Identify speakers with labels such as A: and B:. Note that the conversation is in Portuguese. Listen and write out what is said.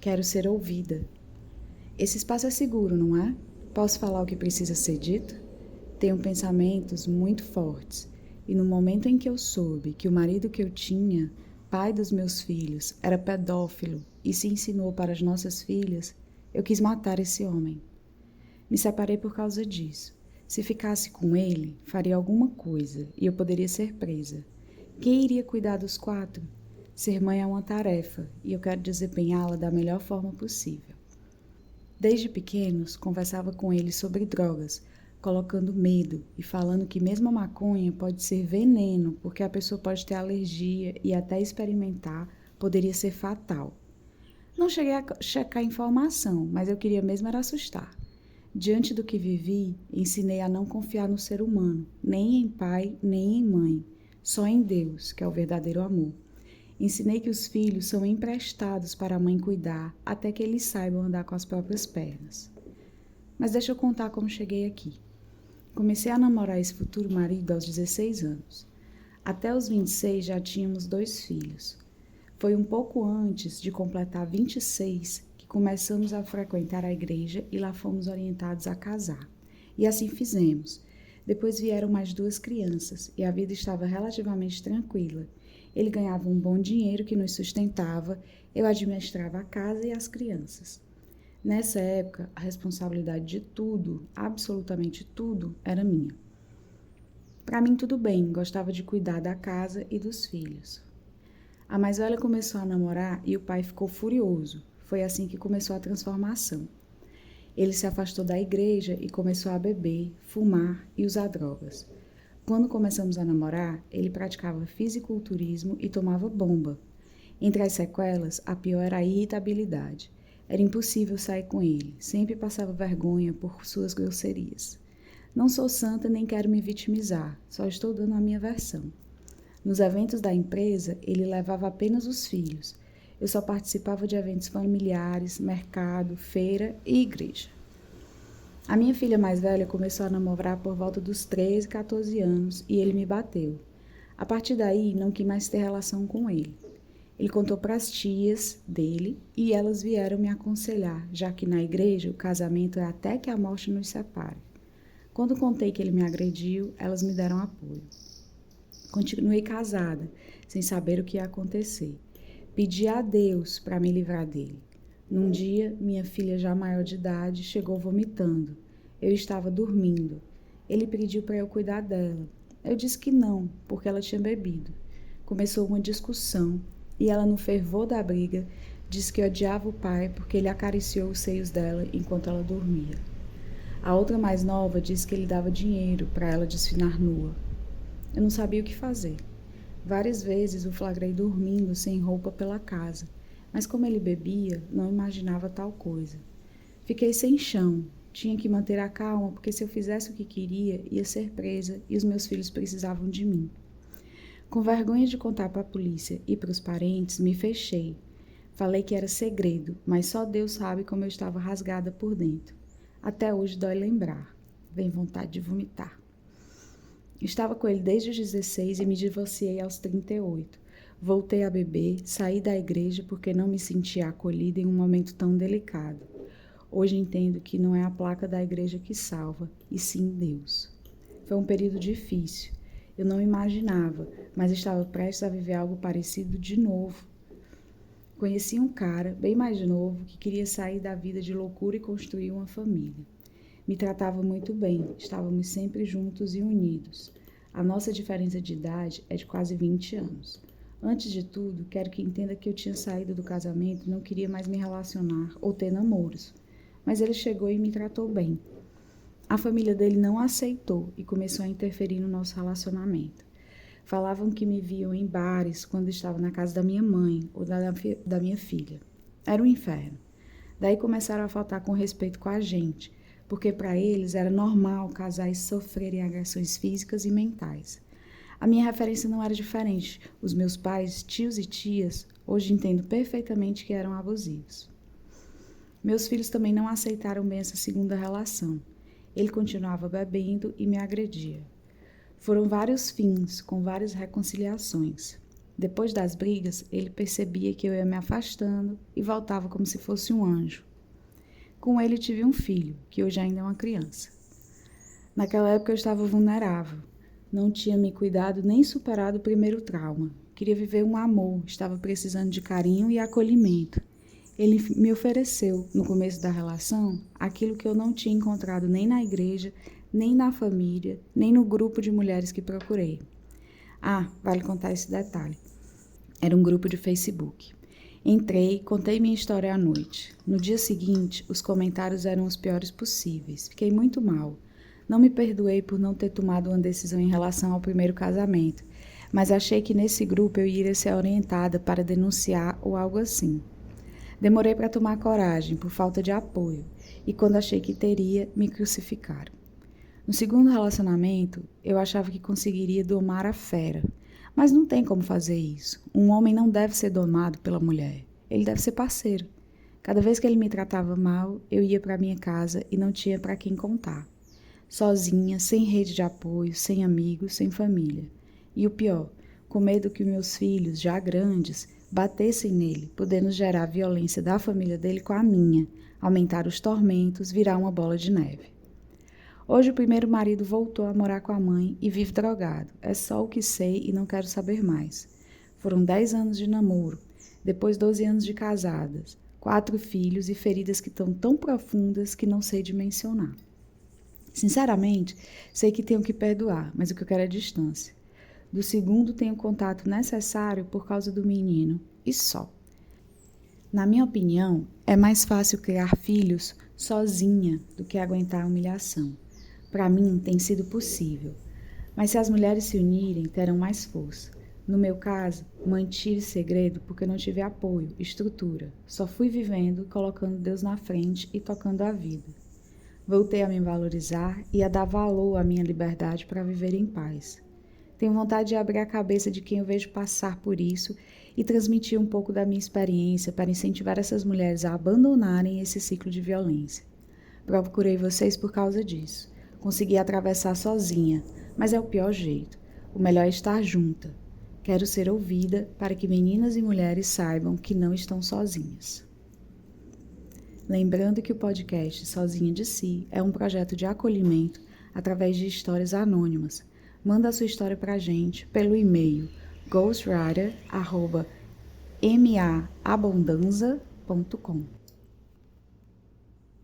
A: Quero ser ouvida. Esse espaço é seguro, não é? Posso falar o que precisa ser dito? Tenho pensamentos muito fortes, e no momento em que eu soube que o marido que eu tinha, pai dos meus filhos, era pedófilo e se insinuou para as nossas filhas, eu quis matar esse homem. Me separei por causa disso. Se ficasse com ele, faria alguma coisa e eu poderia ser presa. Quem iria cuidar dos 4? Ser mãe é uma tarefa e eu quero desempenhá-la da melhor forma possível. Desde pequenos, conversava com eles sobre drogas, colocando medo e falando que mesmo a maconha pode ser veneno, porque a pessoa pode ter alergia e até experimentar poderia ser fatal. Não cheguei a checar a informação, mas eu queria mesmo era assustar. Diante do que vivi, ensinei a não confiar no ser humano, nem em pai, nem em mãe, só em Deus, que é o verdadeiro amor. Ensinei que os filhos são emprestados para a mãe cuidar, até que eles saibam andar com as próprias pernas. Mas deixa eu contar como cheguei aqui. Comecei a namorar esse futuro marido aos 16 anos. Até os 26 já tínhamos 2 filhos. Foi um pouco antes de completar 26 que começamos a frequentar a igreja e lá fomos orientados a casar. E assim fizemos. Depois vieram mais 2 crianças e a vida estava relativamente tranquila. Ele ganhava um bom dinheiro que nos sustentava, eu administrava a casa e as crianças. Nessa época, a responsabilidade de tudo, absolutamente tudo, era minha. Para mim tudo bem, gostava de cuidar da casa e dos filhos. A mais velha começou a namorar e o pai ficou furioso. Foi assim que começou a transformação. Ele se afastou da igreja e começou a beber, fumar e usar drogas. Quando começamos a namorar, ele praticava fisiculturismo e tomava bomba. Entre as sequelas, a pior era a irritabilidade. Era impossível sair com ele, sempre passava vergonha por suas grosserias. Não sou santa nem quero me vitimizar, só estou dando a minha versão. Nos eventos da empresa, ele levava apenas os filhos. Eu só participava de eventos familiares, mercado, feira e igreja. A minha filha mais velha começou a namorar por volta dos 13, 14 anos e ele me bateu. A partir daí, não quis mais ter relação com ele. Ele contou para as tias dele e elas vieram me aconselhar, já que na igreja o casamento é até que a morte nos separe. Quando contei que ele me agrediu, elas me deram apoio. Continuei casada, sem saber o que ia acontecer. Pedi a Deus para me livrar dele. Num dia, minha filha, já maior de idade, chegou vomitando. Eu estava dormindo. Ele pediu para eu cuidar dela. Eu disse que não, porque ela tinha bebido. Começou uma discussão e ela, no fervor da briga, disse que odiava o pai porque ele acariciou os seios dela enquanto ela dormia. A outra mais nova disse que ele dava dinheiro para ela desfilar nua. Eu não sabia o que fazer. Várias vezes o flagrei dormindo sem roupa pela casa. Mas como ele bebia, não imaginava tal coisa. Fiquei sem chão. Tinha que manter a calma, porque se eu fizesse o que queria, ia ser presa e os meus filhos precisavam de mim. Com vergonha de contar para a polícia e para os parentes, me fechei. Falei que era segredo, mas só Deus sabe como eu estava rasgada por dentro. Até hoje dói lembrar. Vem vontade de vomitar. Estava com ele desde os 16 e me divorciei aos 38. Voltei a beber, saí da igreja porque não me sentia acolhida em um momento tão delicado. Hoje entendo que não é a placa da igreja que salva, e sim Deus. Foi um período difícil. Eu não imaginava, mas estava prestes a viver algo parecido de novo. Conheci um cara, bem mais novo, que queria sair da vida de loucura e construir uma família. Me tratava muito bem, estávamos sempre juntos e unidos. A nossa diferença de idade é de quase 20 anos. Antes de tudo, quero que entenda que eu tinha saído do casamento e não queria mais me relacionar ou ter namoros. Mas ele chegou e me tratou bem. A família dele não aceitou e começou a interferir no nosso relacionamento. Falavam que me viam em bares quando estava na casa da minha mãe ou da minha filha. Era um inferno. Daí começaram a faltar com respeito com a gente, porque para eles era normal casais sofrerem agressões físicas e mentais. A minha referência não era diferente. Os meus pais, tios e tias, hoje entendo perfeitamente que eram abusivos. Meus filhos também não aceitaram bem essa segunda relação. Ele continuava bebendo e me agredia. Foram vários fins, com várias reconciliações. Depois das brigas, ele percebia que eu ia me afastando e voltava como se fosse um anjo. Com ele tive um filho, que hoje ainda é uma criança. Naquela época eu estava vulnerável. Não tinha me cuidado nem superado o primeiro trauma. Queria viver um amor, estava precisando de carinho e acolhimento. Ele me ofereceu, no começo da relação, aquilo que eu não tinha encontrado nem na igreja, nem na família, nem no grupo de mulheres que procurei. Ah, vale contar esse detalhe. Era um grupo de Facebook. Entrei, contei minha história à noite. No dia seguinte, os comentários eram os piores possíveis. Fiquei muito mal. Não me perdoei por não ter tomado uma decisão em relação ao primeiro casamento, mas achei que nesse grupo eu iria ser orientada para denunciar ou algo assim. Demorei para tomar coragem, por falta de apoio, e quando achei que teria, me crucificaram. No segundo relacionamento, eu achava que conseguiria domar a fera, mas não tem como fazer isso. Um homem não deve ser domado pela mulher, ele deve ser parceiro. Cada vez que ele me tratava mal, eu ia para minha casa e não tinha para quem contar. Sozinha, sem rede de apoio, sem amigos, sem família. E o pior, com medo que meus filhos, já grandes, batessem nele, podendo gerar a violência da família dele com a minha, aumentar os tormentos, virar uma bola de neve. Hoje o primeiro marido voltou a morar com a mãe e vive drogado. É só o que sei e não quero saber mais. Foram 10 anos de namoro, depois 12 anos de casadas, 4 filhos e feridas que estão tão profundas que não sei dimensionar. Sinceramente, sei que tenho que perdoar, mas o que eu quero é distância. Do segundo tenho o contato necessário por causa do menino, e só. Na minha opinião, é mais fácil criar filhos sozinha do que aguentar a humilhação. Para mim, tem sido possível. Mas se as mulheres se unirem, terão mais força. No meu caso, mantive segredo porque não tive apoio, estrutura. Só fui vivendo, colocando Deus na frente e tocando a vida. Voltei a me valorizar e a dar valor à minha liberdade para viver em paz. Tenho vontade de abrir a cabeça de quem eu vejo passar por isso e transmitir um pouco da minha experiência para incentivar essas mulheres a abandonarem esse ciclo de violência. Procurei vocês por causa disso. Consegui atravessar sozinha, mas é o pior jeito. O melhor é estar junta. Quero ser ouvida para que meninas e mulheres saibam que não estão sozinhas. Lembrando que o podcast Sozinha de Si é um projeto de acolhimento através de histórias anônimas. Manda a sua história para a gente pelo e-mail ghostwriter@maabondanza.com.